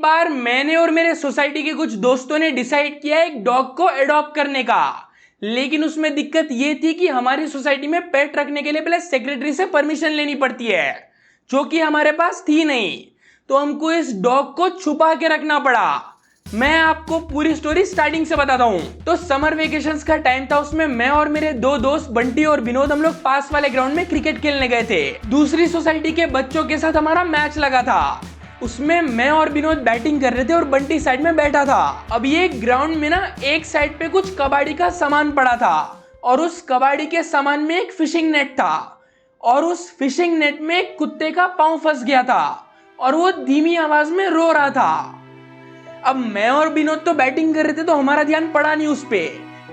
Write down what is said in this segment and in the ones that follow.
बार मैंने और मेरे सोसाइटी के कुछ दोस्तों ने डिसाइड किया एक डॉग को अडॉप्ट करने का। लेकिन उसमें दिक्कत ये थी कि हमारी सोसाइटी में पेट रखने के लिए पहले सेक्रेटरी से परमिशन लेनी पड़ती है, जो कि हमारे पास थी नहीं। तो हमको इस डॉग को छुपा के रखना पड़ा। मैं आपको पूरी स्टोरी स्टार्टिंग से बताता हूँ। तो समर वेकेशंस का टाइम था, उसमें मैं और मेरे दो दोस्त बंटी और विनोद हम लोग पास वाले ग्राउंड में क्रिकेट खेलने गए थे। दूसरी सोसाइटी के बच्चों के साथ हमारा मैच लगा था। उसमें मैं और विनोद बैटिंग कर रहे थे और बंटी साइड में बैठा था। अब ये ग्राउंड में ना एक साइड पे कुछ कबाड़ी का सामान पड़ा था और उस कबाड़ी के सामान में एक फिशिंग नेट था और उस फिशिंग नेट में एक कुत्ते का पांव फंस गया था और वो धीमी आवाज में रो रहा था। अब मैं और विनोद तो बैटिंग कर रहे थे तो हमारा ध्यान पड़ा नहीं उस पे,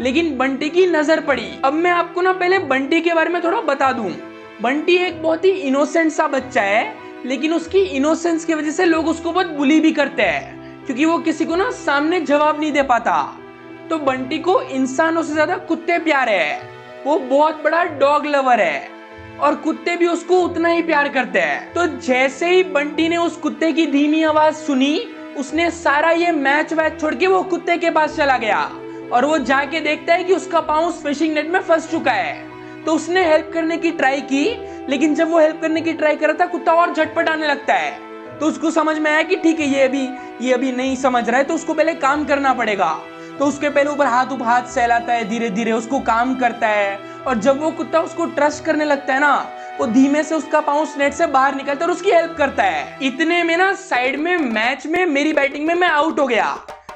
लेकिन बंटी की नजर पड़ी। अब मैं आपको ना पहले बंटी के बारे में थोड़ा बता दूं। बंटी एक बहुत ही इनोसेंट सा बच्चा है, लेकिन उसकी इनोसेंस की वजह से लोग उसको बहुत बुली भी करते हैं, क्योंकि वो किसी को ना सामने जवाब नहीं दे पाता। तो बंटी को इंसानों से ज्यादा कुत्ते प्यारे हैं। वो बहुत बड़ा डॉग लवर है और कुत्ते भी उसको उतना ही प्यार करते हैं। तो जैसे ही बंटी ने उस कुत्ते की धीमी आवाज सुनी, उसने सारा ये मैच वैच छोड़ के वो कुत्ते के पास चला गया और वो जाके देखता है कि उसका पांव उस फिशिंग नेट में फंस चुका है। तो उसने हेल्प करने की ट्राई की, लेकिन जब वो हेल्प करने की ट्राई कर रहा था, कुत्ता और झटपटाने लगता है। तो उसको समझ में आया कि ठीक है, ये अभी नहीं समझ रहा है, तो उसको पहले काम करना पड़ेगा। तो उसके पहले ऊपर हाथ सहलाता है, धीरे धीरे उसको काम करता है। और जब वो कुत्ता उसको ट्रस्ट करने लगता है ना, वो धीमे से उसका पांव उस नेट से बाहर निकलता है और उसकी हेल्प करता है। इतने में ना साइड में मैच में मेरी बैटिंग में मैं आउट हो गया।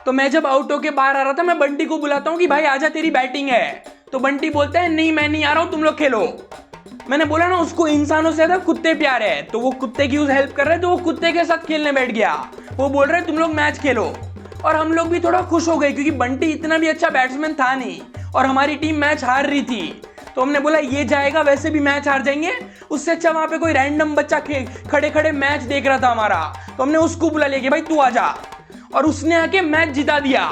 तो मैं जब आउट होके बाहर आ रहा था, मैं बंटी को बुलाता हूँ कि भाई आजा, तेरी बैटिंग है। तो बंटी बोलता है नहीं, मैं नहीं आ रहा हूँ, तुम लोग खेलो। मैंने बोला ना उसको इंसानों से ज्यादा कुत्ते प्यारे है, तो वो कुत्ते की हेल्प कर रहे हैं, तो वो कुत्ते के साथ खेलने बैठ गया। वो बोल रहे तुम लोग मैच खेलो। और हम लोग भी थोड़ा खुश हो गए, क्योंकि बंटी इतना भी अच्छा बैट्समैन था नहीं और हमारी टीम मैच हार रही थी। तो हमने बोला ये जाएगा, वैसे भी मैच हार जाएंगे, उससे अच्छा वहां पे कोई रैंडम बच्चा खड़े खड़े मैच देख रहा था हमारा, तो हमने उसको बुला लिया कि भाई तू आजा। और उसने आके मैच जिता दिया।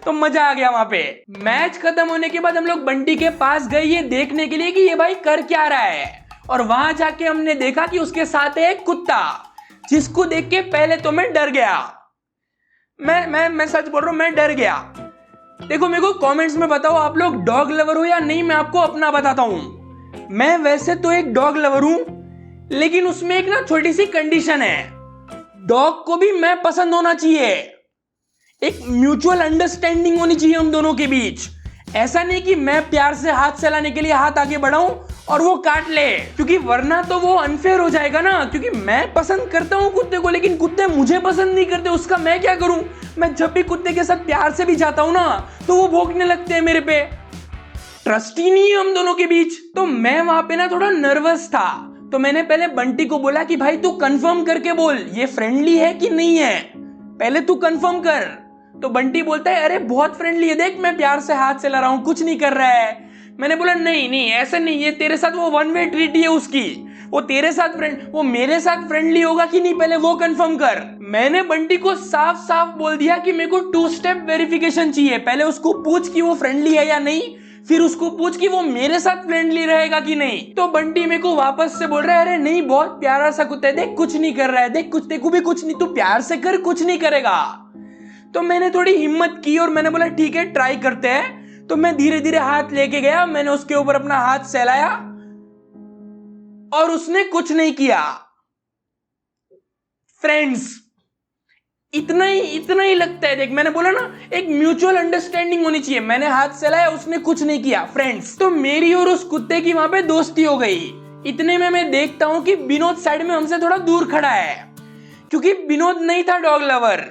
तो मजा आ गया वहां पे। मैच खत्म होने के बाद हम लोग बंटी के पास गए ये देखने के लिए कि ये भाई कर क्या रहा है। और वहां जाके हमने देखा कि उसके साथ है एक कुत्ता, जिसको देख के पहले तो मैं डर गया। मैं सच बोल रहा हूं, मैं डर गया। देखो, मेरे को कमेंट्स में बताओ आप लोग डॉग लवर हो या नहीं। मैं आपको अपना बताता हूं। मैं वैसे तो एक डॉग लवर हूं, लेकिन उसमें एक ना छोटी सी कंडीशन है। डॉग को भी मैं पसंद होना चाहिए। एक म्यूचुअल अंडरस्टैंडिंग होनी चाहिए हम दोनों के बीच। ऐसा नहीं कि मैं प्यार से हाथ चलाने के लिए हाथ आगे बढ़ाऊं और वो काट ले, क्योंकि वरना तो वो अनफेयर हो जाएगा ना। क्योंकि मैं पसंद करता हूं कुत्ते को, लेकिन कुत्ते मुझे पसंद नहीं करते, उसका मैं क्या करूं। मैं जब भी कुत्ते के साथ प्यार से भी जाता हूं ना, तो वो भौंकने लगते हैं मेरे पे। ट्रस्ट ही नहीं है हम दोनों के बीच। तो मैं वहां पे ना थोड़ा नर्वस था। तो मैंने पहले बंटी को बोला कि भाई तू कंफर्म करके बोल, ये फ्रेंडली है कि नहीं है, पहले तू कंफर्म कर। तो बंटी बोलता है अरे बहुत फ्रेंडली है, देख मैं प्यार से हाथ चला रहा हूं, कुछ नहीं कर रहा है। मैंने बोला नहीं ऐसा नहीं, ये तेरे साथ वो वन वे ट्रीट है उसकी, वो तेरे साथ वो मेरे साथ फ्रेंडली होगा कि नहीं, पहले वो कंफर्म कर। मैंने बंटी को साफ साफ बोल दिया कि मेरे को 2 स्टेप वेरिफिकेशन चाहिए। पहले उसको पूछ कि वो फ्रेंडली है या नहीं, फिर उसको पूछ कि वो मेरे साथ फ्रेंडली रहेगा कि नहीं। तो बंटी मेरे को वापस से बोल रहा है अरे नहीं, बहुत प्यारा सा कुत्ता है, देख कुछ नहीं कर रहा है, देख कुत्ते को भी कुछ नहीं, तू प्यार से कर, कुछ नहीं करेगा। तो मैंने थोड़ी हिम्मत की और मैंने बोला ठीक है ट्राई करते हैं। तो मैं धीरे धीरे हाथ लेके गया, मैंने उसके ऊपर अपना हाथ सहलाया और उसने कुछ नहीं किया। फ्रेंड्स, इतना ही लगता है। देख मैंने बोला ना, एक म्यूचुअल अंडरस्टैंडिंग होनी चाहिए। मैंने हाथ सहलाया, उसने कुछ नहीं किया। फ्रेंड्स, तो मेरी और उस कुत्ते की वहां पे दोस्ती हो गई। इतने में मैं देखता हूं कि विनोद साइड में हमसे थोड़ा दूर खड़ा है, क्योंकि विनोद नहीं था डॉग लवर।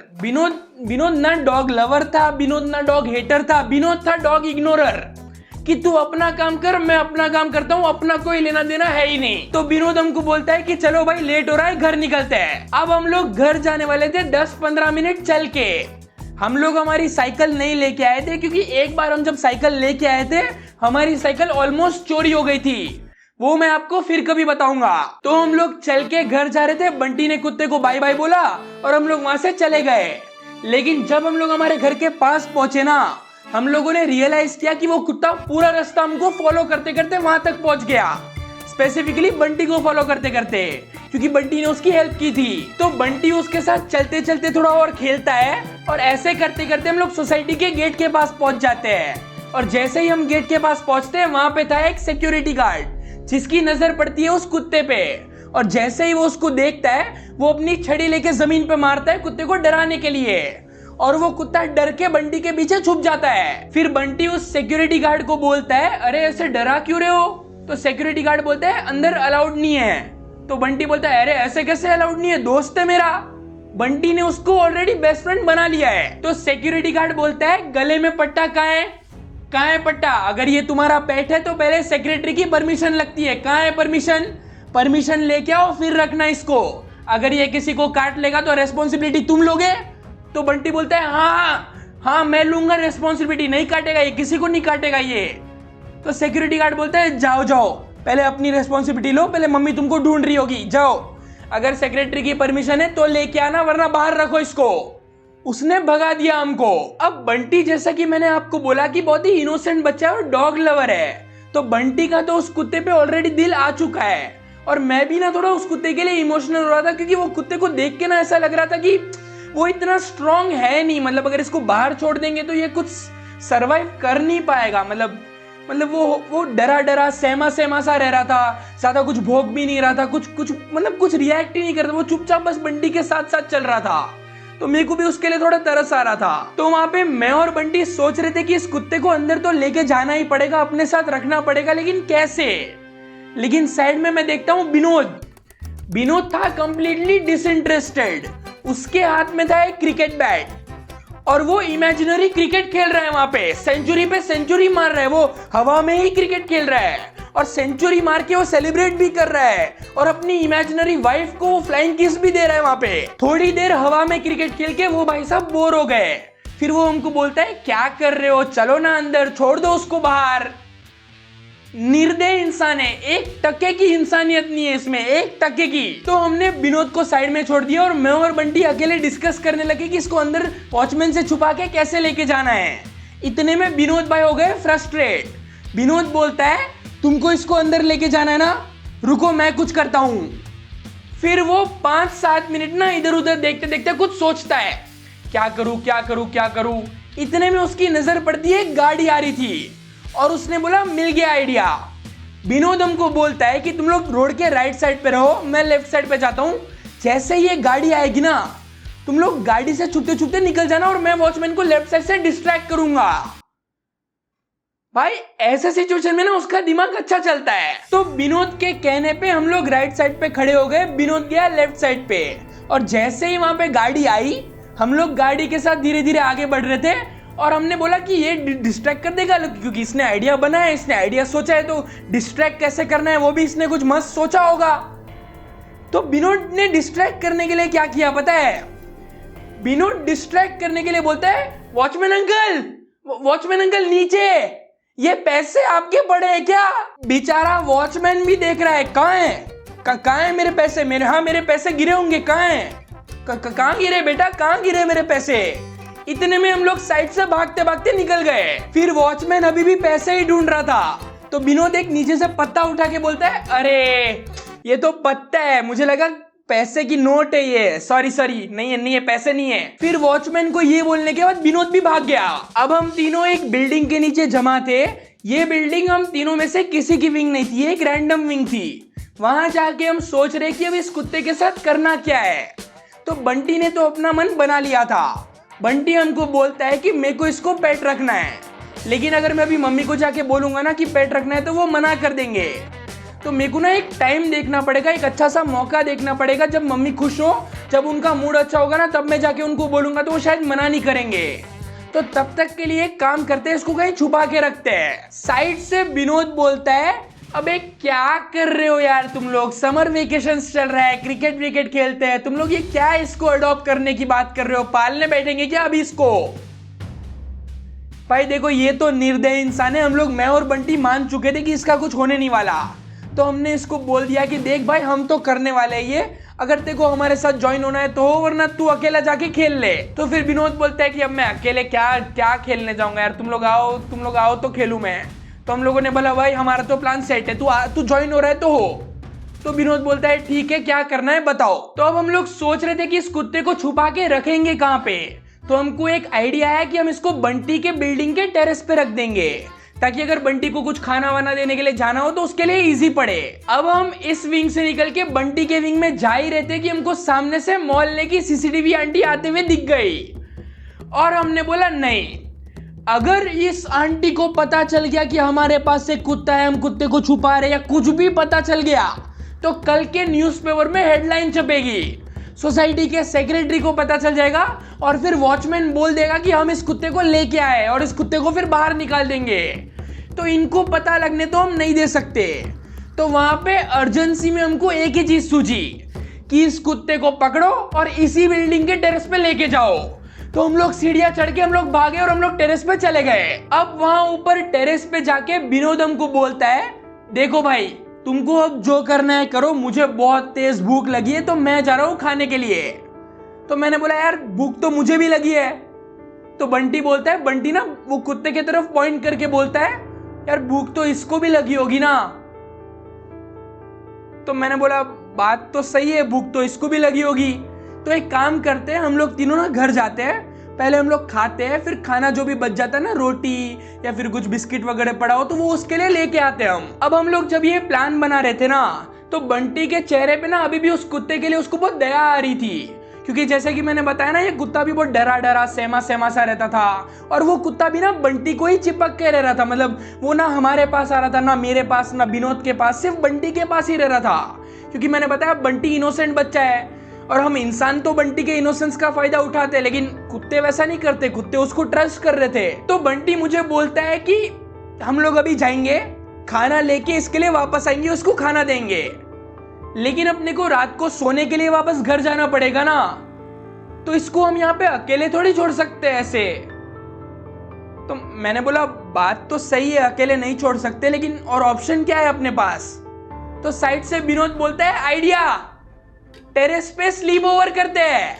विनोद ना डॉग लवर था, विनोद ना डॉग हेटर था, विनोद था डॉग इग्नोरर, कि तू अपना काम कर, मैं अपना काम करता हूँ, अपना कोई लेना देना है ही नहीं। तो विनोद हमको बोलता है कि चलो भाई लेट हो रहा है, घर निकलते हैं। अब हम लोग घर जाने वाले थे 10-15 मिनट चल के। हम लोग हमारी साइकिल नहीं लेके आए थे, क्योंकि एक बार हम जब साइकिल लेके आए थे, हमारी साइकिल ऑलमोस्ट चोरी हो गई थी। वो मैं आपको फिर कभी बताऊंगा। तो हम लोग चल के घर जा रहे थे, बंटी ने कुत्ते को बाय बाय बोला और हम लोग वहां से चले गए। लेकिन जब हम लोग हमारे घर के पास पहुंचे ना, हम लोगों ने रियलाइज किया कि वो कुत्ता पूरा रास्ता हमको फॉलो करते करते वहां तक पहुंच गया। स्पेसिफिकली बंटी को फॉलो करते करते, क्योंकि बंटी ने उसकी हेल्प की थी। तो बंटी उसके साथ चलते चलते थोड़ा और खेलता है और ऐसे करते करते हम लोग सोसाइटी के गेट के पास पहुंच जाते हैं। और जैसे ही हम गेट के पास पहुंचते हैं वहां पे था एक सिक्योरिटी गार्ड जिसकी नजर पड़ती है उस कुत्ते पे। और जैसे ही वो उसको देखता है वो अपनी छड़ी लेके जमीन पे मारता है कुत्ते को डराने के लिए, और वो कुत्ता डर के बंटी के पीछे छुप जाता है। फिर बंटी उस सिक्योरिटी गार्ड को बोलता है, अरे ऐसे डरा क्यों रहे हो? तो सिक्योरिटी गार्ड बोलता है, अंदर अलाउड नहीं है। तो बंटी बोलता है, अरे ऐसे कैसे अलाउड नहीं है, दोस्त है मेरा। बंटी ने उसको ऑलरेडी बेस्ट फ्रेंड बना लिया है। तो सिक्योरिटी गार्ड बोलता है, गले में पट्टा कहाँ है? कहाँ है पट्टा? अगर ये तुम्हारा पेट है तो पहले सेक्रेटरी की परमिशन लगती है, कहाँ है परमिशन? परमिशन लेके आओ फिर रखना इसको। अगर ये किसी को काट लेगा तो रेस्पॉन्सिबिलिटी तुम लोगे? तो बंटी बोलता है, हाँ मैं लूंगा रेस्पॉन्सिबिलिटी, नहीं काटेगा ये, किसी को नहीं काटेगा ये। तो सिक्योरिटी गार्ड बोलता है, जाओ पहले अपनी रेस्पॉन्सिबिलिटी लो, पहले मम्मी तुमको ढूंढ रही होगी, जाओ। अगर सेक्रेटरी की परमिशन है तो लेके आना, वरना बाहर रखो इसको। उसने भगा दिया हमको। अब बंटी, जैसा कि मैंने आपको बोला कि बहुत ही इनोसेंट बच्चा है और डॉग लवर है, तो बंटी का तो उस कुत्ते पे ऑलरेडी दिल आ चुका है। और मैं भी ना थोड़ा उस कुत्ते के लिए इमोशनल हो रहा था, क्योंकि वो कुत्ते को देख के ना ऐसा लग रहा था कि वो इतना स्ट्रांग है नहीं, मतलब अगर इसको बाहर छोड़ देंगे तो ये कुछ सरवाइव कर नहीं पाएगा। मतलब वो डरा सहमा सा रह रहा था, ज्यादा कुछ भोग भी नहीं रहा था, कुछ रिएक्ट ही नहीं करता, वो चुपचाप बस बंटी के साथ साथ चल रहा था। तो मेरे को भी उसके लिए थोड़ा तरस आ रहा था। तो वहां पे मैं और बंटी सोच रहे थे कि इस कुत्ते को अंदर तो लेके जाना ही पड़ेगा, अपने साथ रखना पड़ेगा, लेकिन कैसे? लेकिन साइड में मैं देखता हूँ विनोद था कंप्लीटली डिसइंटरेस्टेड। उसके हाथ में था एक क्रिकेट बैट और वो इमेजिनरी क्रिकेट खेल रहा है। वहां पे सेंचुरी मार रहा है, वो हवा में ही क्रिकेट खेल रहा है और सेंचुरी मार के वो सेलिब्रेट भी कर रहा है और अपनी इमेजिनरी वाइफ को फ्लाइंग किस भी दे रहा है। वहां पे थोड़ी देर हवा में क्रिकेट खेल के वो भाई साहब बोर हो गए। फिर वो हमको बोलता है, क्या कर रहे हो, चलो ना अंदर, छोड़ दो उसको बाहर। निर्दय इंसान है, एक टके की इंसानियत नहीं है इसमें, एक टके की। तो हमने विनोद को साइड में छोड़ दिया और मैं और बंटी अकेले डिस्कस करने लगे कि इसको अंदर वॉचमैन से छुपा के कैसे लेके जाना है। इतने में विनोद भाई हो गए फ्रस्ट्रेट। विनोद बोलता है, तुमको इसको अंदर लेके जाना है ना, रुको मैं कुछ करता हूं। फिर वो 5-7 मिनट ना इधर उधर देखते देखते कुछ सोचता है, क्या करूं। इतने में उसकी नजर पड़ती है, एक गाड़ी आ रही थी और उसने बोला, मिल गया आइडिया। विनोद हमको बोलता है कि तुम लोग रोड के राइट साइड पे रहो, मैं लेफ्ट साइड पे जाता हूं। जैसे ही ये गाड़ी आएगी ना, तुम लोग गाड़ी से छुपते छुपते निकल जाना और मैं वॉचमैन को लेफ्ट साइड से डिस्ट्रैक्ट करूंगा। भाई ऐसे सिचुएशन में ना उसका दिमाग अच्छा चलता है। तो विनोद के कहने पे हम लोग राइट साइड पे खड़े हो गए, विनोद गया लेफ्ट साइड पे। और जैसे ही वहां पे गाड़ी आई, हम लोग गाड़ी के साथ धीरे धीरे आगे बढ़ रहे थे और हमने बोला कि ये डिस्ट्रैक्ट कर देगा, क्योंकि इसने आइडिया बनाया है, इसने आइडिया सोचा है, तो डिस्ट्रैक्ट कैसे करना है वो भी इसने कुछ मस्त सोचा होगा। तो विनोद ने डिस्ट्रैक्ट करने के लिए क्या किया पता है? विनोद डिस्ट्रैक्ट करने के लिए बोलता है, वॉचमैन अंकल नीचे, ये पैसे आपके पड़े हैं क्या? बेचारा वॉचमैन भी देख रहा है, कहाँ है मेरे पैसे? मेरे पैसे गिरे होंगे, कहाँ गिरे बेटा, कहाँ गिरे मेरे पैसे? इतने में हम लोग साइड से भागते भागते निकल गए। फिर वॉचमैन अभी भी पैसे ही ढूंढ रहा था। तो विनोद एक नीचे से पत्ता उठा के बोलता है, अरे ये तो पत्ता है, मुझे लगा पैसे की नोट है ये, सॉरी नहीं है पैसे नहीं है। फिर वॉचमैन को ये बोलने के बाद विनोद भी भाग गया। अब हम तीनों एक बिल्डिंग के नीचे जमा थे। ये बिल्डिंग हम तीनों में से किसी की विंग नहीं थी, एक रैंडम विंग थी। वहां जाके हम सोच रहे कि अब इस कुत्ते के साथ करना क्या है। तो बंटी ने तो अपना मन बना लिया था। बंटी हमको बोलता है कि मेरे को इसको पेट रखना है, लेकिन अगर मैं अभी मम्मी को जाके बोलूंगा ना कि पेट रखना है तो वो मना कर देंगे। तो मेरे को ना एक टाइम देखना पड़ेगा, एक अच्छा सा मौका देखना पड़ेगा, जब मम्मी खुश हो, जब उनका मूड अच्छा होगा ना, तब मैं जाके उनको बोलूंगा तो वो शायद मना नहीं करेंगे। तो तब तक के लिए एक काम करते हैं, इसको कहीं छुपा के रखते हैं। साइड से विनोद बोलता है, अबे क्या कर रहे हो यार तुम लोग, समर वेकेशन चल रहा है, क्रिकेट विकेट खेलते हैं, तुम लोग ये क्या इसको अडॉप्ट करने की बात कर रहे हो, पालने बैठेंगे क्या अभी इसको? भाई देखो, ये तो निर्दयी इंसान है। हम लोग, मैं और बंटी मान चुके थे कि इसका कुछ होने नहीं वाला, तो हमने इसको बोल दिया कि देख भाई, हम तो करने वाले हैं ये, अगर तेरे को हमारे साथ ज्वाइन होना है तो हो, वरना तू अकेला जाके खेल ले। तो फिर विनोद बोलता है कि अब मैं अकेले क्या खेलने जाऊंगा यार, तुम लोग आओ तो खेलूं मैं। तो हम लोगों ने बोला भाई हमारा तो प्लान सेट है, तू ज्वाइन हो रहा है तो हो। तो विनोद बोलता है ठीक है, क्या करना है बताओ। तो अब हम लोग सोच रहे थे कि इस कुत्ते को छुपा के रखेंगे कहाँ पे। तो हमको एक आइडिया आया कि हम इसको बंटी के बिल्डिंग के टेरेस पे रख देंगे, ताकि अगर बंटी को कुछ खाना वाना देने के लिए जाना हो तो उसके लिए इजी पड़े। अब हम इस विंग से निकल के बंटी के विंग में जा ही रहे थे कि हमको सामने से मोहल्ले की सीसीटीवी आंटी आते हुए दिख गई। और हमने बोला नहीं, अगर इस आंटी को पता चल गया कि हमारे पास एक कुत्ता है, हम कुत्ते को छुपा रहे, या कुछ भी पता चल गया, तो कल के न्यूज़पेपर में हेडलाइन छपेगी, सोसाइटी के सेक्रेटरी को पता चल जाएगा और फिर वॉचमैन बोल देगा कि हम इस कुत्ते को लेके आए और इस कुत्ते को फिर बाहर निकाल देंगे। तो इनको पता लगने तो हम नहीं दे सकते। तो वहां पे अर्जेंसी में हमको एक ही चीज सूझी कि इस कुत्ते को पकड़ो और इसी बिल्डिंग के टेरेस पे लेके जाओ। तो हम लोग सीढ़ियां चढ़ के हम लोग भागे और हम लोग टेरेस पे चले गए। अब वहां ऊपर टेरेस पे जाके विनोद हमको बोलता है, देखो भाई तुमको अब जो करना है करो, मुझे बहुत तेज भूख लगी है तो मैं जा रहा हूं खाने के लिए। तो मैंने बोला यार भूख तो मुझे भी लगी है। तो बंटी बोलता है, बंटी ना वो कुत्ते की तरफ पॉइंट करके बोलता है, यार भूख तो इसको भी लगी होगी ना। तो मैंने बोला बात तो सही है, भूख तो इसको भी लगी होगी। तो एक काम करते हैं, हम लोग तीनों ना घर जाते हैं, पहले हम लोग खाते हैं, फिर खाना जो भी बच जाता है ना, रोटी या फिर कुछ बिस्किट वगैरह पड़ा हो तो वो उसके लिए लेके आते हैं हम। अब हम लोग जब ये प्लान बना रहे थे ना, तो बंटी के चेहरे पे ना अभी भी उस कुत्ते के लिए उसको बहुत दया आ रही थी, क्योंकि जैसे कि मैंने बताया ना, ये कुत्ता भी बहुत डरा डरा सहमा सहमा सा रहता था। और वो कुत्ता भी ना बंटी को ही चिपक के रह रहा था, मतलब वो ना हमारे पास आ रहा था, ना मेरे पास, ना विनोद के पास, सिर्फ बंटी के पास ही रह रहा था। क्योंकि मैंने बताया बंटी इनोसेंट बच्चा है और हम इंसान तो बंटी के इनोसेंस का फायदा उठाते हैं, लेकिन कुत्ते वैसा नहीं करते, कुत्ते उसको ट्रस्ट कर रहे थे। तो बंटी मुझे बोलता है कि हम लोग अभी जाएंगे, खाना लेके इसके लिए वापस आएंगे, उसको खाना देंगे, लेकिन अपने को रात को सोने के लिए वापस घर जाना पड़ेगा ना, तो इसको हम यहाँ पे अकेले थोड़ी छोड़ सकते हैं ऐसे। तो मैंने बोला बात तो सही है, अकेले नहीं छोड़ सकते, लेकिन और ऑप्शन क्या है अपने पास। तो साइड से विनोद बोलता है, आइडिया, टेरेस पे स्लीप ओवर करते हैं।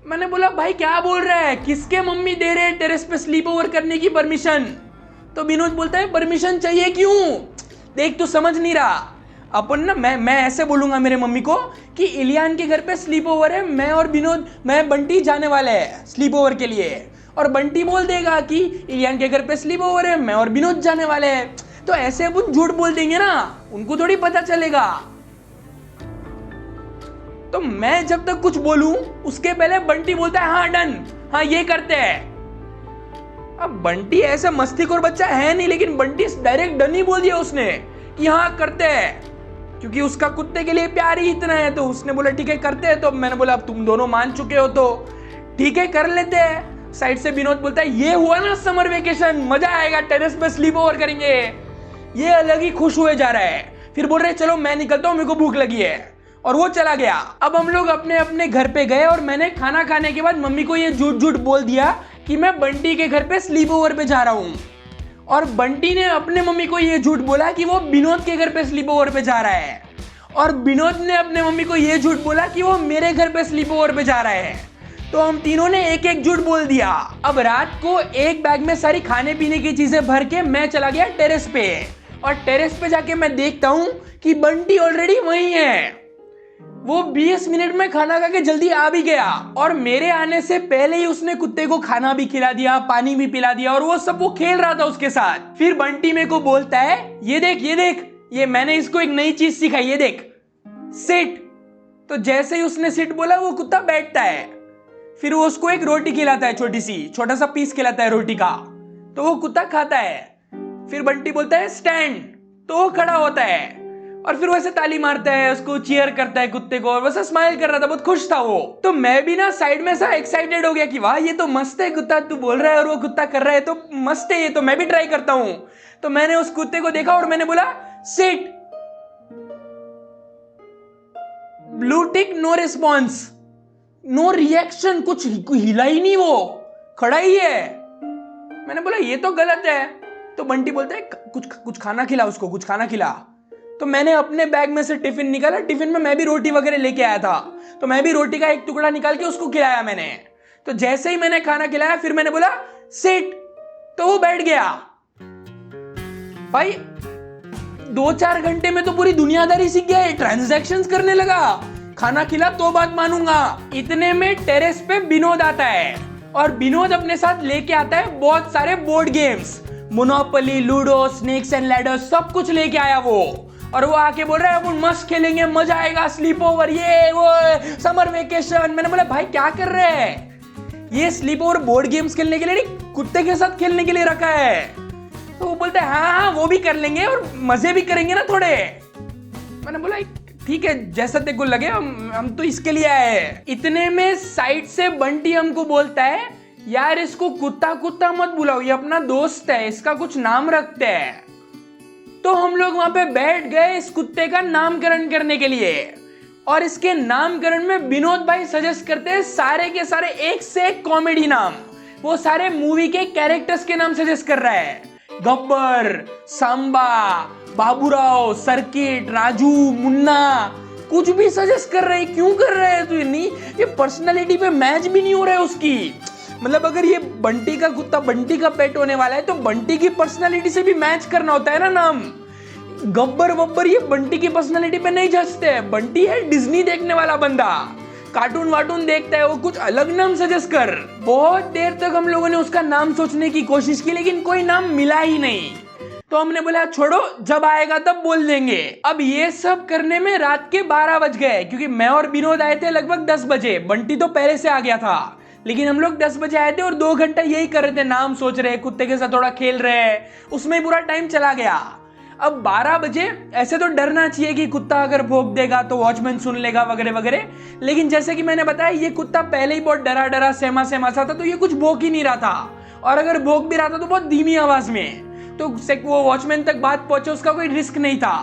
मैंने बोला भाई क्या बोल रहा है, किसके मम्मी दे रहे हैं टेरेस पे स्लीप ओवर करने की परमिशन। तो विनोद बोलता है परमिशन चाहिए क्यों, देख तू समझ नहीं रहा, अपन ना मैं ऐसे बोलूंगा मेरे मम्मी को कि इलियान के घर पे स्लीप ओवर है, मैं और विनोद, मैं बंटी जाने वाले हैं स्लीप ओवर के लिए, और बंटी बोल देगा कि इलियान के घर पे स्लीप ओवर है, मैं और विनोद जाने वाले हैं। तो ऐसे अपन झूठ बोल देंगे ना, उनको थोड़ी पता चलेगा। तो मैं जब तक कुछ बोलूं उसके पहले बंटी बोलता है हाँ डन, हाँ ये करते हैं। अब बंटी ऐसा मस्तीखोर बच्चा है नहीं, लेकिन बंटी डायरेक्ट डन ही बोल दिया उसने कि हाँ करते हैं, क्योंकि उसका कुत्ते के लिए प्यार ही इतना है। तो उसने बोला ठीक है करते हैं। तो मैंने बोला अब तुम दोनों मान चुके हो तो ठीक है कर लेते हैं। साइड से विनोद बोलता है ये हुआ ना समर वेकेशन, मजा आएगा, टेरेस पे स्लीप ओवर करेंगे। ये अलग ही खुश हुए जा रहा है। फिर बोल रहे चलो मैं निकलता हूँ, मेरे को भूख लगी है, और वो चला गया। अब हम लोग अपने अपने घर पे गए और मैंने खाना खाने के बाद मम्मी को ये झूठ झूठ बोल दिया कि मैं बंटी के घर पे स्लीप ओवर पे जा रहा हूँ, और बंटी ने अपने मम्मी को ये झूठ बोला कि वो विनोद के घर पे स्लीप ओवर पे जा रहा है, और विनोद ने अपने मम्मी को ये झूठ बोला कि वो मेरे घर पे स्लीप ओवर पे जा रहा है। तो हम तीनों ने एक एक झूठ बोल दिया। अब रात को एक बैग में सारी खाने पीने की चीजें भर के मैं चला गया टेरेस पे, और टेरेस पे जाके मैं देखता हूँ कि बंटी ऑलरेडी वहीं है। वो 20 मिनट में खाना खा के जल्दी आ भी गया, और मेरे आने से पहले ही उसने कुत्ते को खाना भी खिला दिया, पानी भी पिला दिया, और वो सब वो खेल रहा था उसके साथ। फिर बंटी मेरे को बोलता है ये देख ये देख, ये मैंने इसको एक नई चीज सिखाई, ये देख सिट। तो जैसे ही उसने सिट बोला वो कुत्ता बैठता है, फिर वो उसको एक रोटी खिलाता है, छोटा सा पीस खिलाता है रोटी का, तो वो कुत्ता खाता है। फिर बंटी बोलता है स्टैंड, तो वो खड़ा होता है, और फिर वैसे ताली मारता है, उसको चीयर करता है कुत्ते को, और वैसे स्माइल कर रहा था, बहुत खुश था वो। तो मैं भी ना साइड में सा एक्साइटेड हो गया कि वाह ये तो मस्त है कुत्ता, तू बोल रहा है और वो कुत्ता कर रहा है तो मस्त है, ये तो मैं भी ट्राई करता हूं। तो मैंने उस कुत्ते को देखा और मैंने बोला sit. Blue tick, no response, no reaction, कुछ हिला ही नहीं, वो खड़ा ही है। मैंने बोला ये तो गलत है। तो बंटी बोलता है कुछ खाना खिला उसको, कुछ खाना खिला। तो मैंने अपने बैग में से टिफिन निकाला, टिफिन में मैं भी रोटी वगैरह लेके आया था, तो मैं भी रोटी का एक टुकड़ा निकाल के उसको खिलाया मैंने। तो जैसे ही मैंने खाना खिलाया फिर मैंने बोला सिट, तो वो बैठ गया। भाई 2-4 घंटे में तो पूरी दुनियादारी सीख गया, ट्रांजैक्शंस करने लगा, खाना खिला तो बात मानूंगा। इतने में टेरेस पे विनोद आता है और विनोद अपने साथ लेके आता है बहुत सारे board games, monopoly, ludo, snakes and ladders, सब कुछ लेके आया वो। और वो आके बोल रहा है अपन मस्त खेलेंगे, मजा आएगा, स्लीप ओवर, ये वो समर वेकेशन। मैंने बोला भाई क्या कर रहे हैं, ये स्लीप ओवर बोर्ड गेम्स खेलने के लिए नहीं, कुत्ते के साथ खेलने के लिए रखा है। तो वो बोलते हैं हाँ वो भी कर लेंगे और मजे भी करेंगे ना थोड़े। मैंने बोला ठीक है जैसा तेरे को लगे, हम तो इसके लिए आए हैं। इतने में साइड से बंटी हमको बोलता है यार इसको कुत्ता कुत्ता मत बुलाओ, ये अपना दोस्त है, इसका कुछ नाम रखते हैं। तो हम लोग वहां पे बैठ गए इस कुत्ते का नामकरण करने के लिए, और इसके नामकरण में विनोद भाई सजेस्ट करते हैं सारे के सारे एक से एक कॉमेडी नाम। वो सारे मूवी के कैरेक्टर्स के नाम सजेस्ट कर रहा है, गब्बर, सांबा, बाबूराव, सर्किट, राजू, मुन्ना, कुछ भी सजेस्ट कर रहे हैं। क्यों कर रहे हैं तू? नहीं ये पर्सनालिटी पे मैच भी नहीं हो रहा है उसकी। मतलब अगर ये बंटी का कुत्ता बंटी का पेट होने वाला है तो बंटी की पर्सनालिटी से भी मैच करना होता है ना नाम। गब्बर वब्बर ये बंटी की पर्सनालिटी पे नहीं जचते हैं। बंटी है डिज्नी देखने वाला बंदा, कार्टून वार्टून देखता है, वो कुछ अलग नाम सजेस्ट कर। बहुत देर तक हम लोगों ने उसका नाम सोचने की कोशिश की लेकिन कोई नाम मिला ही नहीं। तो हमने बोला छोड़ो, जब आएगा तब बोल देंगे। अब ये सब करने में रात के 12 बज गए, क्योंकि मैं और विनोद आए थे लगभग 10 बजे। बंटी तो पहले से आ गया था, लेकिन हम लोग 10 बजे आए थे और 2 घंटा यही कर रहे थे, नाम सोच रहे, कुत्ते के साथ थोड़ा खेल रहे, उसमें पूरा टाइम चला गया। अब 12 बजे ऐसे तो डरना चाहिए कि कुत्ता अगर भौंक देगा तो वॉचमैन सुन लेगा वगैरह वगैरह, लेकिन जैसे कि मैंने बताया ये कुत्ता पहले ही बहुत डरा डरा सहमा सहमा सा था, तो ये कुछ भौंक ही नहीं रहा था, और अगर भौंक भी रहा था तो बहुत धीमी आवाज में। तो वो वॉचमैन तक बात पहुंचे उसका कोई रिस्क नहीं था,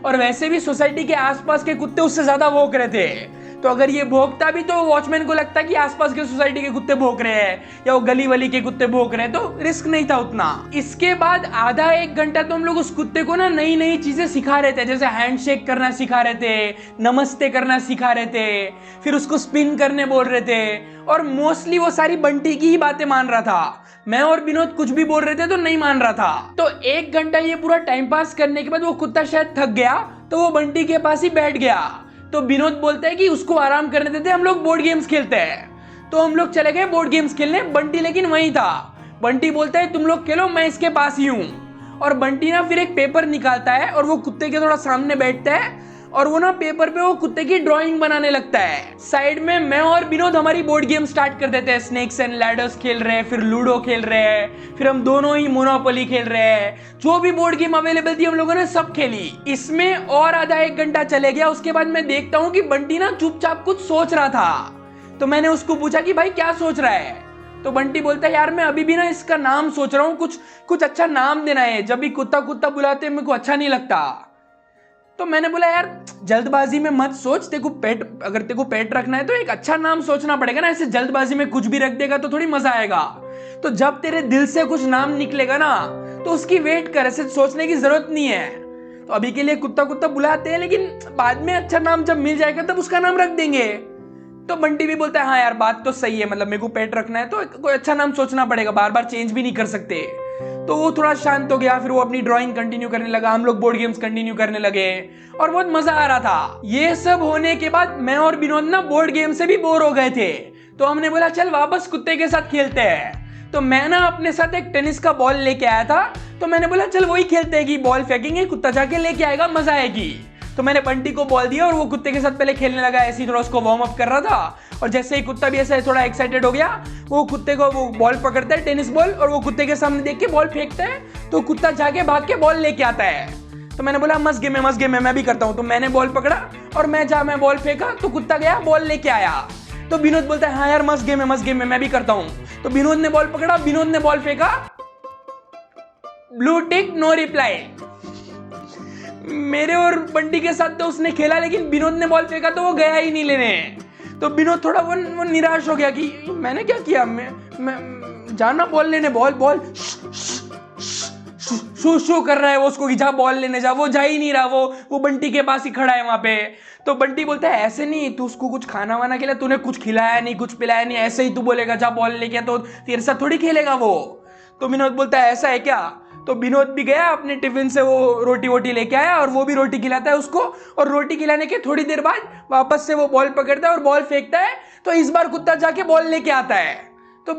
और वैसे भी सोसाइटी के आसपास के कुत्ते उससे ज्यादा भौंक रहे थे। तो अगर ये भौंकता भी तो वॉचमैन को लगता कि आसपास के सोसाइटी के कुत्ते भौंक रहे हैं या वो गली वली के कुत्ते भौंक रहे हैं, तो रिस्क नहीं था उतना। इसके बाद आधा 1 घंटा तो हम लोग उस कुत्ते को ना नई नई चीजें सिखा रहे थे, जैसे हैंडशेक करना सिखा रहे थे, नमस्ते करना सिखा रहे थे, फिर उसको स्पिन करने बोल रहे थे, और मोस्टली वो सारी बंटी की ही बातें मान रहा था। मैं और विनोद कुछ भी बोल रहे थे तो नहीं मान रहा था। तो 1 घंटा ये पूरा टाइम पास करने के बाद वो कुत्ता शायद थक गया, तो वो बंटी के पास ही बैठ गया। तो विनोद बोलता है कि उसको आराम करने देते, हम लोग बोर्ड गेम्स खेलते हैं। तो हम लोग चले गए बोर्ड गेम्स खेलने, बंटी लेकिन वहीं था। बंटी बोलता है तुम लोग खेलो, मैं इसके पास ही हूं। और बंटी ना फिर एक पेपर निकालता है और वो कुत्ते के थोड़ा सामने बैठता है, और वो ना पेपर पे वो कुत्ते की ड्राइंग बनाने लगता है। साइड में मैं और विनोद हमारी बोर्ड गेम स्टार्ट कर देते हैं, स्नेक्स एंड लैडर्स खेल रहे हैं, फिर लूडो खेल रहे हैं, फिर हम दोनों ही मोनोपोली खेल रहे हैं। जो भी बोर्ड गेम अवेलेबल थी हम लोगों ने सब खेली। इसमें और आधा 1 घंटा चले गया। उसके बाद मैं देखता हूँ कि बंटी ना चुपचाप कुछ सोच रहा था। तो मैंने उसको पूछा कि भाई क्या सोच रहा है? तो बंटी बोलता है यार मैं अभी भी ना इसका नाम सोच रहा हूँ, कुछ अच्छा नाम देना है, जब भी कुत्ता कुत्ता बुलाते मेरे को अच्छा नहीं लगता। तो मैंने बोला यार जल्दबाजी में मत सोच, अगर तेको पेट रखना है तो एक अच्छा नाम सोचना पड़ेगा ना, ऐसे जल्दबाजी में कुछ भी रख देगा तो थोड़ी मजा आएगा। तो जब तेरे दिल से कुछ नाम निकलेगा ना तो उसकी वेट कर, ऐसे सोचने की जरूरत नहीं है। तो अभी के लिए कुत्ता कुत्ता बुलाते हैं, लेकिन बाद में अच्छा नाम जब मिल जाएगा तब उसका नाम रख देंगे। तो बंटी भी बोलता है हाँ यार बात तो सही है, मतलब मेरे को पेट रखना है तो कोई अच्छा नाम सोचना पड़ेगा, बार बार चेंज भी नहीं कर सकते। तो वो थोड़ा शांत हो गया, फिर वो अपनी ड्राइंग कंटिन्यू करने लगा, हम लोग बोर्ड गेम्स कंटिन्यू करने लगे, और बहुत मजा आ रहा था। ये सब होने के बाद मैं और विनोद ना बोर्ड गेम से भी बोर हो गए थे, तो हमने बोला चल वापस कुत्ते के साथ खेलते हैं। तो मैं ना अपने साथ एक टेनिस का बॉल लेके आया था, तो मैंने बोला चल वही खेलते हैं कि बॉल फेंकेंगे, कुत्ता जाके लेके आएगा, मजा आएगी। तो मैंने बंटी को बॉल दिया और वो कुत्ते के साथ पहले खेलने लगा, ऐसे ही थोड़ा उसको वार्म अप कर रहा था। और जैसे ही कुत्ता भी ऐसे थोड़ा एक्साइटेड हो गया, वो कुत्ते को वो बॉल पकड़ता है, टेनिस बॉल, और वो कुत्ते के सामने देख के बॉल फेंकता है, तो कुत्ता जाके भाग के बॉल लेके आता है। तो मैंने बोला मस्त गेम है, मैं भी करता हूँ। तो मैंने बॉल पकड़ा और मैं बॉल फेंका, तो कुत्ता गया बॉल लेके आया। तो विनोद बोलता है हाँ यार मस्त गेम है, मैं भी करता हूँ। तो विनोद ने बॉल पकड़ा, विनोद ने बॉल फेंका, ब्लू टिक नो रिप्लाई। मेरे और बंटी के साथ तो उसने खेला, लेकिन विनोद ने बॉल फेंका तो वो गया ही नहीं लेने। तो विनोद थोड़ा वो निराश हो गया कि मैंने क्या किया, मैं जाना बॉल लेने, बॉल शू कर रहा है वो उसको कि जा बॉल लेने जा, वो जा ही नहीं रहा, वो बंटी के पास ही खड़ा है वहां पे। तो बंटी बोलता है ऐसे नहीं, तू उसको कुछ खाना वाना खिला, तूने कुछ खिलाया नहीं, कुछ पिलाया नहीं, ऐसे ही तू बोलेगा जा बॉल लेके, तो तेरे साथ थोड़ी खेलेगा वो। तो विनोद बोलता है ऐसा है क्या? तो विनोद भी गया अपने टिफिन से, वो रोटी वोटी लेके आया और वो भी रोटी खिलाता है उसको, और रोटी खिलाने के थोड़ी देर बाद वापस से वो बॉल पकड़ता है और बॉल फेंकता है, तो इस बार कुत्ता जाके बॉल लेके आता है। तो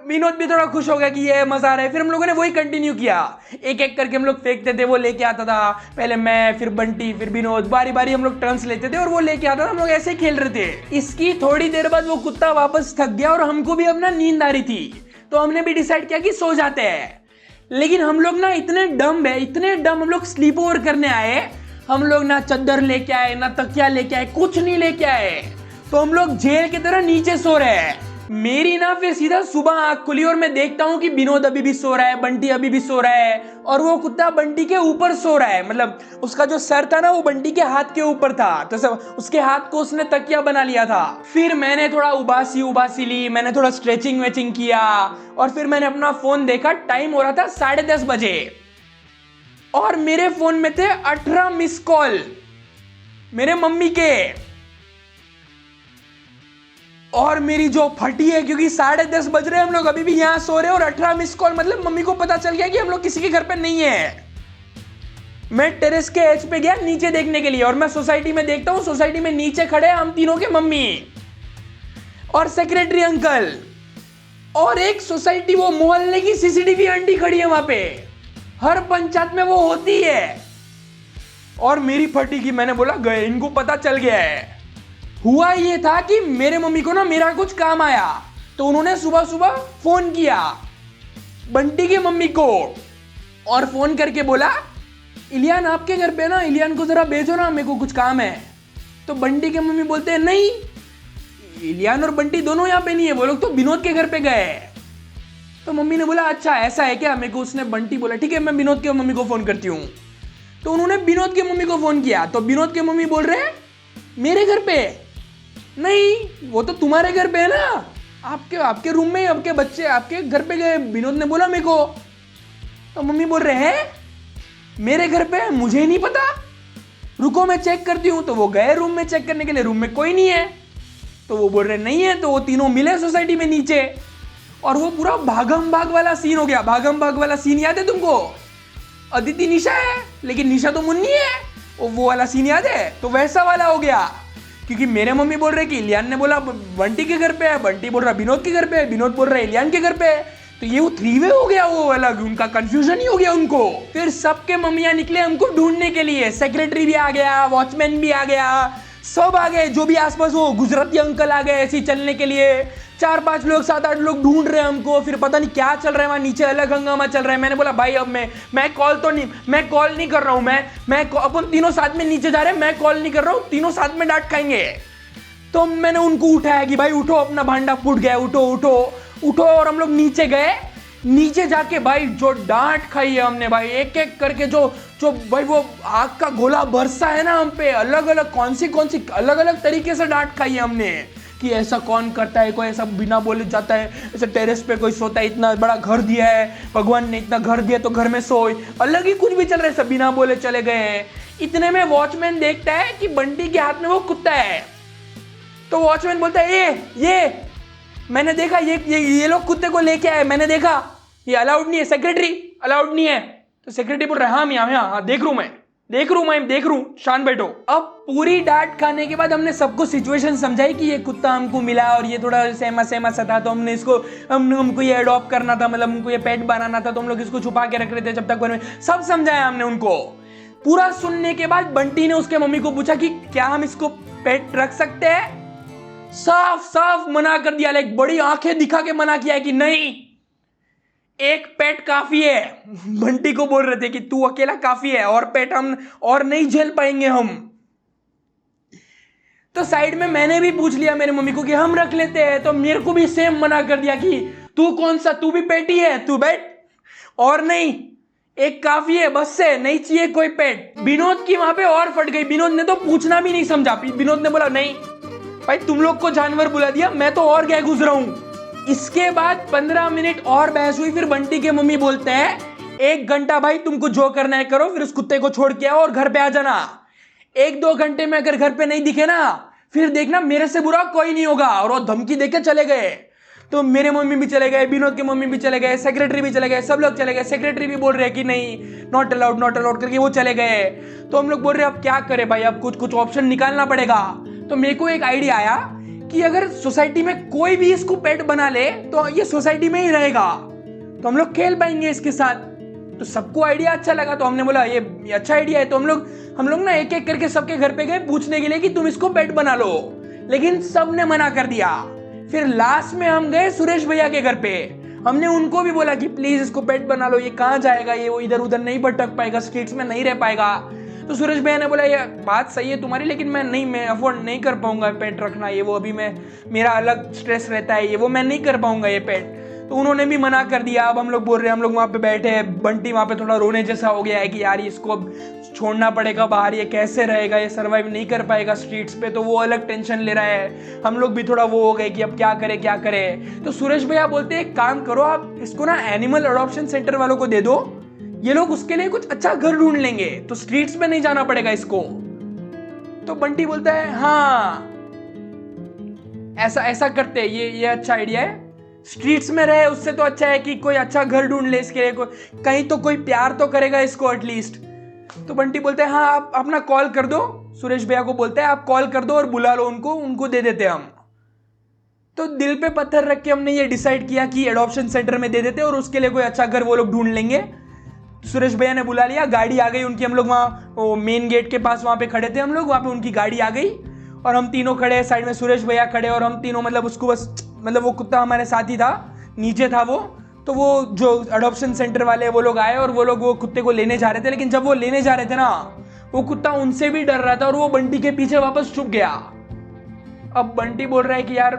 विनोद भी थोड़ा खुश हो गया कि ये मजा आ रहा है। फिर हम लोगों ने वही कंटिन्यू किया, एक एक करके हम लोग फेंकते थे, वो लेके आता था, पहले मैं, फिर बंटी, फिर विनोद, बारी बारी हम लोग टर्न्स लेते थे और वो लेके आता था, हम लोग ऐसे ही खेल रहे थे। इसकी थोड़ी देर बाद वो कुत्ता वापस थक गया और हमको भी अपना नींद आ रही थी, तो हमने भी डिसाइड किया कि सो जाते हैं। लेकिन हम लोग ना इतने डम है, इतने डम, हम लोग स्लीप ओवर करने आए, हम लोग ना चद्दर लेके आए, ना तकिया लेके आए, कुछ नहीं लेके आए, तो हम लोग जेल की तरह नीचे सो रहे हैं। मेरी ना फिर सीधा सुबह आंख खुली और मैं देखता हूं कि विनोद अभी भी सो रहा है, बंटी अभी भी सो रहा है, और वो कुत्ता बंटी के ऊपर सो रहा है, मतलब उसका जो सर था ना वो बंटी के हाथ के ऊपर था, तो सब उसके हाथ को उसने तकिया बना लिया था। फिर मैंने थोड़ा उबासी ली, मैंने थोड़ा स्ट्रेचिंग वेचिंग किया, और फिर मैंने अपना फोन देखा, टाइम हो रहा था 10:30 बजे, और मेरे फोन में थे 18 मिस कॉल मेरे मम्मी के। और मेरी जो फटी है, क्योंकि 10:30 बज रहे हैं, हम लोग अभी भी यहां सो रहे हैं, और 18 मिस कॉल, मतलब मम्मी को पता चल गया कि हम लोग किसी के घर पे नहीं है। मैं टेरेस के एज पे गया नीचे देखने के लिए, और मैं सोसाइटी में देखता हूं, सोसाइटी में नीचे खड़े हैं हम तीनों के मम्मी और सेक्रेटरी अंकल, और एक सोसाइटी वो मोहल्ले की सीसीटीवी आंटी खड़ी है वहां पे, हर पंचायत में वो होती है। और मेरी फटी की, मैंने बोला गए, इनको पता चल गया है। हुआ ये था कि मेरे मम्मी को ना मेरा कुछ काम आया, तो उन्होंने सुबह सुबह फोन किया बंटी की मम्मी को, और फोन करके बोला इलियान आपके घर पे ना, इलियान को जरा भेजो ना, मेरे को कुछ काम है। तो बंटी के मम्मी बोलते हैं नहीं, इलियान और बंटी दोनों यहाँ पे नहीं है, वो लोग तो विनोद के घर पे गए। तो मम्मी ने बोला अच्छा ऐसा है क्या? मेरे को उसने बंटी बोला ठीक है मैं विनोद के मम्मी को फोन करती हूँ। तो उन्होंने विनोद की मम्मी को फोन किया, तो विनोद के मम्मी बोल रहे हैं मेरे घर पे नहीं, वो तो तुम्हारे घर पे है ना, आपके रूम में आपके बच्चे आपके घर पे गए, विनोद ने बोला मेरे को। तो मम्मी बोल रहे हैं मेरे घर पे, मुझे नहीं पता, रुको मैं चेक करती हूँ। तो वो गए रूम में चेक करने के लिए, रूम में कोई नहीं है, तो वो बोल रहे नहीं है। तो वो तीनों मिले सोसाइटी में नीचे, और वो पूरा भागम भाग वाला सीन हो गया। भागम भाग वाला सीन याद है तुमको? अदिति निशा है, लेकिन निशा तो मुन्नी है, वो वाला सीन याद है? तो वैसा वाला हो गया, क्योंकि मेरे मम्मी बोल रहे कि इलियान ने बोला बंटी के घर पे है, बंटी बोल रहा विनोद के घर पे है, विनोद बोल रहा है इलियान के घर पे है, तो ये वो 3 वे हो गया, वो अलग उनका कंफ्यूजन ही हो गया उनको। फिर सबके मम्मियां निकले हमको ढूंढने के लिए, सेक्रेटरी भी आ गया, वॉचमैन भी आ गया, सब आ गए, जो भी आसपास वो गुजराती अंकल आ गए ऐसे ही चलने के लिए, 4-5 लोग 7-8 लोग ढूंढ रहे हैं हमको। फिर पता नहीं क्या चल रहा है वहां नीचे, अलग हंगामा चल रहा है। मैंने बोला भाई अब मैं कॉल नहीं कर रहा हूं, मैं अपन तीनों साथ में नीचे जा रहे हैं, मैं कॉल नहीं कर रहा हूं, तीनों साथ में डांट खाएंगे। तो मैंने उनको उठाया कि भाई उठो, अपना भांडा फूट गया, उठो उठो उठो, और हम लोग नीचे गए। नीचे जाके भाई जो डांट खाई है हमने भाई, एक एक करके जो भाई वो आग का गोला बरसा है ना हम पे, अलग अलग कौन सी अलग अलग तरीके से डांट खाई है हमने, कि ऐसा कौन करता है, कोई ऐसा बिना बोले जाता है, ऐसे टेरेस पे कोई सोता है, इतना बड़ा घर दिया है भगवान ने, इतना घर दिया तो घर में सोए, अलग ही कुछ भी चल रहा है, सब बिना बोले चले गए हैं। इतने में वॉचमैन देखता है कि बंटी के हाथ में वो कुत्ता है, तो वॉचमैन बोलता है ये मैंने देखा, ये लोग कुत्ते को लेके आए, मैंने देखा, ये अलाउड नहीं है, सेक्रेटरी अलाउड नहीं है। तो सेक्रेटरी बोल रहा है हाँ मियां हाँ देख रू, शांत बैठो। अब पूरी डांट खाने के बाद हमने सबको सिचुएशन समझाई कि ये कुत्ता हमको मिला और ये थोड़ा सहमा सा था, तो हमने इसको हमको ये अडॉप्ट करना था, मतलब हमको ये पेट बनाना था, तो हम लोग इसको छुपा के रख रहे थे जब तक घर में, सब समझाया हमने उनको। पूरा सुनने के बाद बंटी ने उसके मम्मी को पूछा कि क्या हम इसको पेट रख सकते हैं? साफ मना कर दिया, लाइक बड़ी आंखें दिखा के मना किया है कि नहीं, एक पेट काफी है। बंटी को बोल रहे थे कि तू अकेला काफी है, और पेट हम और नहीं झेल पाएंगे हम। तो साइड में मैंने भी पूछ लिया मेरी मम्मी को कि हम रख लेते हैं, तो मेरे को भी सेम मना कर दिया कि तू कौन सा, तू भी पेट ही है, तू बैठ, और नहीं, एक काफी है, बस से नहीं चाहिए कोई पेट। विनोद की वहां पे और फट गई, विनोद ने तो पूछना भी नहीं समझा, विनोद ने बोला नहीं भाई तुम लोग को जानवर बुला दिया, मैं तो और गए गुजरा हूं। इसके बाद 15 मिनट और बहस हुई, फिर बंटी के मम्मी बोलते हैं 1 घंटा भाई तुमको जो करना है करो, फिर उस कुत्ते को छोड़ के आओ और घर पे आ जाना। 1-2 घंटे में अगर घर पे नहीं दिखे ना, फिर देखना मेरे से बुरा कोई नहीं होगा, और वो धमकी देके चले गए। तो मेरे मम्मी भी चले गए, विनोद के मम्मी भी चले गए, सेक्रेटरी भी चले गए, सब लोग चले गए। सेक्रेटरी भी बोल रहे हैं कि नहीं, नॉट अलाउड करके वो चले गए। तो हम लोग बोल रहे हैं अब क्या करें भाई, अब कुछ ऑप्शन निकालना पड़ेगा। तो मेरे को एक आइडिया आया कि अगर सोसाइटी में कोई भी इसको पेट बना ले तो ये सोसाइटी में ही रहेगा, तो हम लोग खेल पाएंगे इसके साथ। तो सबको आइडिया अच्छा लगा, तो हमने बोला ये अच्छा आइडिया है। तो हम लोग ना एक एक करके सबके घर पे गए पूछने के लिए कि तुम इसको पेट बना लो, लेकिन सबने मना कर दिया। फिर लास्ट में हम गए सुरेश भैया के घर पे, हमने उनको भी बोला कि प्लीज इसको पेट बना लो, ये कहाँ जाएगा, ये वो इधर उधर नहीं भटक पाएगा, स्ट्रीट्स में नहीं रह पाएगा। तो सुरेश भैया ने बोला ये बात सही है तुम्हारी, लेकिन मैं अफोर्ड नहीं कर पाऊंगा पेट रखना, ये वो अभी मेरा अलग स्ट्रेस रहता है, ये वो मैं नहीं कर पाऊंगा ये पेट। तो उन्होंने भी मना कर दिया। अब हम लोग बोल रहे हैं, हम लोग वहाँ पे बैठे हैं, बंटी वहाँ पे थोड़ा रोने जैसा हो गया है कि यार इसको अब छोड़ना पड़ेगा बाहर, ये कैसे रहेगा, ये सर्वाइव नहीं कर पाएगा स्ट्रीट्स पे। तो वो अलग टेंशन ले रहा है, हम लोग भी थोड़ा वो हो गए कि अब क्या करें। तो सुरेश भैया बोलते हैं एक काम करो, आप इसको ना एनिमल अडॉप्शन सेंटर वालों को दे दो, ये लोग उसके लिए कुछ अच्छा घर ढूंढ लेंगे, तो स्ट्रीट्स में नहीं जाना पड़ेगा इसको। तो बंटी बोलता है हाँ ऐसा करते हैं, ये अच्छा आइडिया है, स्ट्रीट्स में रहे उससे तो अच्छा है कि कोई अच्छा घर ढूंढ ले इसके लिए, कहीं तो कोई प्यार तो करेगा इसको एटलीस्ट। तो बंटी बोलते हैं हाँ आप अपना कॉल कर दो, सुरेश भैया को बोलते हैं आप कॉल कर दो और बुला लो उनको दे देते हम। तो दिल पे पत्थर रख के हमने ये डिसाइड किया कि एडॉप्शन सेंटर में दे देते और उसके लिए कोई अच्छा घर वो लोग ढूंढ लेंगे। सुरेश भैया ने बुला लिया, गाड़ी आ गई उनकी, हम लोग वहाँ मेन गेट के पास वहाँ पे खड़े थे हम लोग, वहाँ पे उनकी गाड़ी आ गई और हम तीनों खड़े, साइड में सुरेश भैया खड़े और हम तीनों मतलब उसको बस मतलब वो कुत्ता हमारे साथ ही था, नीचे था वो। तो वो जो अडॉप्शन सेंटर वाले वो लोग आए और वो लोग वो कुत्ते को लेने जा रहे थे, लेकिन जब वो लेने जा रहे थे ना वो कुत्ता उनसे भी डर रहा था और वो बंटी के पीछे वापस छुप गया। अब बंटी बोल रहा है कि यार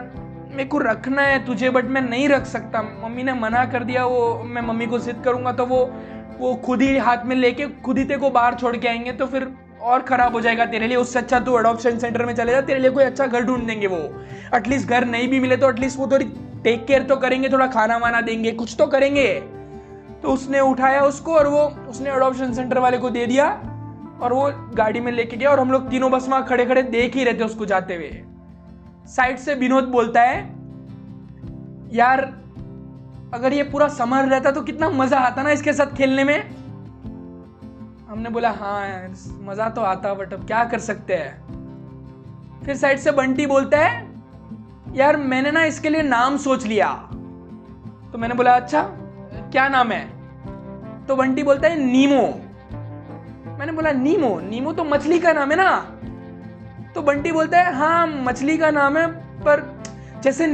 मेरे को रखना है तुझे बट मैं नहीं रख सकता, मम्मी ने मना कर दिया, वो मैं मम्मी को जिद करूंगा तो वो खुद ही हाथ में लेके खुद ही तेरे को बाहर छोड़ के आएंगे, तो फिर और खराब हो जाएगा तेरे लिए, उससे अच्छा तू अडॉप्शन सेंटर में चले जा, तेरे लिए कोई अच्छा घर ढूंढ देंगे वो। एटलीस्ट घर नहीं भी मिले तो एटलीस्ट वो थोड़ी टेक केयर तो करेंगे, थोड़ा खाना वाना देंगे, कुछ तो करेंगे। तो उसने उठाया उसको और उसने अडॉप्शन सेंटर वाले को दे दिया और वो गाड़ी में लेके गया और हम लोग तीनों बस वहां खड़े खड़े देख ही रहे थे उसको जाते हुए। साइड से विनोद बोलता है यार अगर ये पूरा समर रहता तो कितना मजा आता ना इसके साथ खेलने में। हमने बोला हाँ यार मजा तो आता बट अब क्या कर सकते हैं। फिर साइड से बंटी बोलता है यार मैंने ना इसके लिए नाम सोच लिया। तो मैंने बोला अच्छा क्या नाम है? तो बंटी बोलता है नीमो। मैंने बोला नीमो तो मछली का नाम है ना? तो बंटी बोलता है हाँ मछली का नाम है, पर जैसे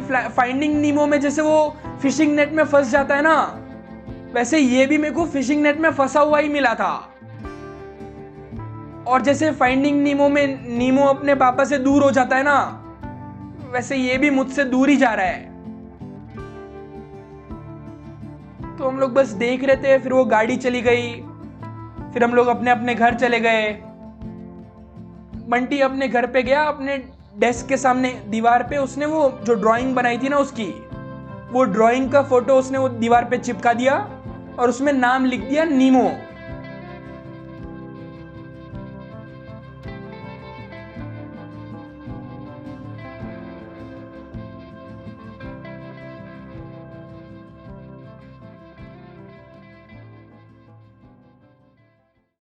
फाइंडिंग नीमो में जैसे वो फिशिंग नेट में फंस जाता है ना, वैसे ये भी मेरे को फिशिंग नेट में फंसा हुआ ही मिला था। और जैसे फाइंडिंग नीमो में नीमो अपने पापा से दूर हो जाता है ना, वैसे ये भी मुझसे दूर ही जा रहा है। तो हम लोग बस देख रहे थे, फिर वो गाड़ी चली गई, फिर हम लोग अपने अपने घर चले गए। बंटी अपने घर पे गया, अपने डेस्क के सामने दीवार पे उसने वो जो ड्राइंग बनाई थी ना उसकी, वो ड्राइंग का फोटो उसने वो दीवार पे चिपका दिया और उसमें नाम लिख दिया नीमो।